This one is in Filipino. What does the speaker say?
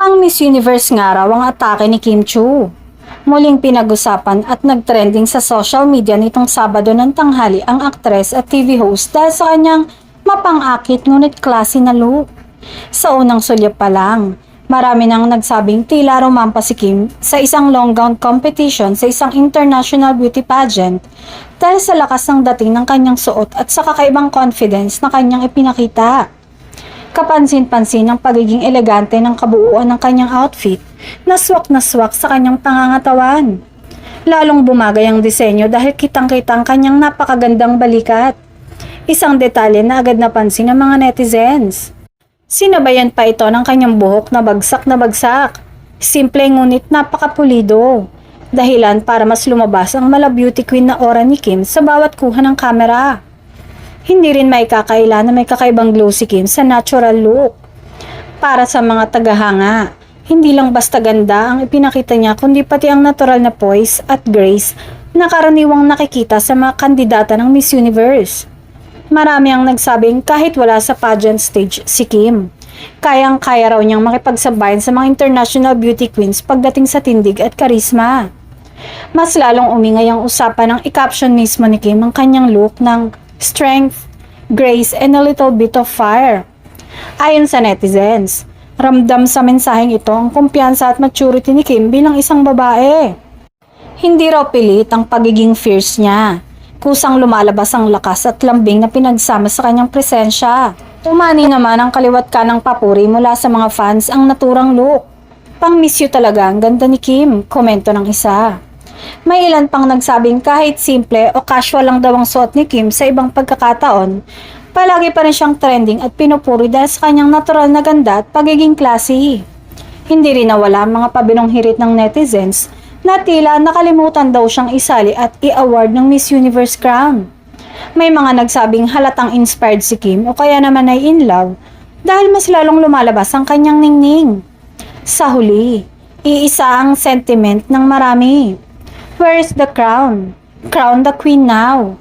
Ang Miss Universe nga raw ang atake ni Kim Chu. Muling pinag-usapan at nagtrending sa social media nitong Sabado ng tanghali ang aktres at TV host dahil sa kanyang mapang-akit ngunit klase na look. Sa unang sulyap pa lang, marami nang nagsabing tila rumampa si Kim sa isang long gown competition sa isang international beauty pageant dahil sa lakas ng dating ng kanyang suot at sa kakaibang confidence na kanyang ipinakita. Kapansin-pansin ang pagiging elegante ng kabuuan ng kanyang outfit na swak sa kanyang pangangatawan. Lalong bumagay ang disenyo dahil kitang-kita ang kanyang napakagandang balikat. Isang detalye na agad napansin ng mga netizens. Sinabayan pa ito ng kanyang buhok na bagsak. Simple ngunit napakapulido. Dahilan para mas lumabas ang mala beauty queen na aura ni Kim sa bawat kuha ng kamera. Hindi rin maikakaila na may kakaibang glow si Kim sa natural look. Para sa mga tagahanga, hindi lang basta ganda ang ipinakita niya kundi pati ang natural na poise at grace na karaniwang nakikita sa mga kandidata ng Miss Universe. Marami ang nagsabing kahit wala sa pageant stage si Kim, kayang-kaya raw niyang makipagsabayan sa mga international beauty queens pagdating sa tindig at karisma. Mas lalong umingay ang usapan ng i-caption mismo ni Kim ang kanyang look ng strength, grace, and a little bit of fire. Ayon sa netizens, ramdam sa mensaheng ito ang kumpiyansa at maturity ni Kim bilang isang babae. Hindi raw pilit ang pagiging fierce niya. Kusang lumalabas ang lakas at lambing na pinagsama sa kanyang presensya. Umani naman ang kaliwat ka ng papuri mula sa mga fans ang naturang look. Pang miss you talaga ang ganda ni Kim, komento ng isa. May ilan pang nagsabing kahit simple o casual lang daw ang suot ni Kim sa ibang pagkakataon, palagi pa rin siyang trending at pinupuri dahil sa kanyang natural na ganda at pagiging classy. Hindi rin nawala ang mga pabinong hirit ng netizens na tila nakalimutan daw siyang isali at i-award ng Miss Universe crown. May mga nagsabing halatang inspired si Kim o kaya naman ay in love dahil mas lalong lumalabas ang kanyang ningning. Sa huli, iisa ang sentiment ng marami. Where is the crown? Crown the queen now.